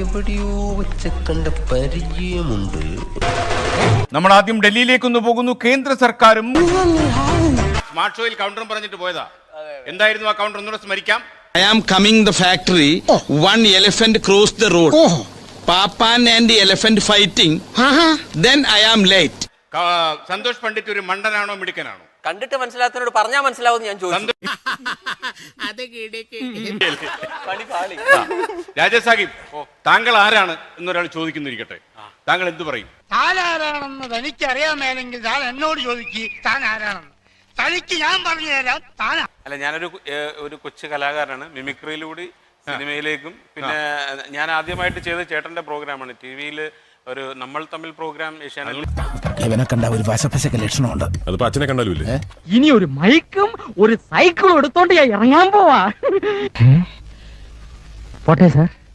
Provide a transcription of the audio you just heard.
എവിടെയോ വെച്ച് കണ്ട പരിചയമുണ്ട്. നമ്മൾ ആദ്യം ഡൽഹിയിലേക്കൊന്ന് പോകുന്നു. കേന്ദ്ര സർക്കാരും സ്മാർട്ട് ഷോയിൽ കൗണ്ടറും പറഞ്ഞിട്ട് പോയതാ. എന്തായിരുന്നു ആ കൗണ്ടർ ഒന്നുകൂടെ സ്മരിക്കാം. I am coming the factory. One elephant crossed the road. Papan and the elephant fighting. Then I am late. Santhosh Pandit ഒരു മണ്ടനാണോ മിടുക്കനാണോ? കണ്ടിട്ട് മനസ്സിലാത്തവരോട് പറഞ്ഞാൽ മനസ്സിലാവുമെന്ന് ഞാൻ ചോദിച്ചു. രാജസാഹിബ്, താങ്കൾ ആരാണ് എന്നൊരാൾ ചോദിക്കുന്നിരിക്കട്ടെ, താങ്കൾ എന്ത് പറയും? താൻ ആരാണെന്ന് തനിക്കറിയാൻ മേലെങ്കിൽ താൻ എന്നോട് ചോദിക്കുക താൻ ആരാണെന്ന്. തനിക്ക് ഞാൻ പറഞ്ഞു തരാം താനാ. അല്ല, ഞാനൊരു കൊച്ചു കലാകാരനാണ്. മിമിക്രിയിലൂടെ സിനിമയിലേക്കും പിന്നെ ഞാൻ ആദ്യമായിട്ട് ചെയ്ത ചേട്ടന്റെ പ്രോഗ്രാമാണ് ടിവിയിൽ ഒരു നമ്മൾ തമ്മിൽ പ്രോഗ്രാം ഏഷ്യാനെറ്റിൽ. ഇവനെ കണ്ട ഒരു വശപ്പശക ലക്ഷണമുണ്ട്. അത് അച്ഛനെ കണ്ടാലൂല്ലേ? ഇനി ഒരു മൈക്കും ഒരു സൈക്കിളും എടുത്തോണ്ട് ഞാൻ ഇറങ്ങാൻ പോവാ. പോട്ടെ സാർ.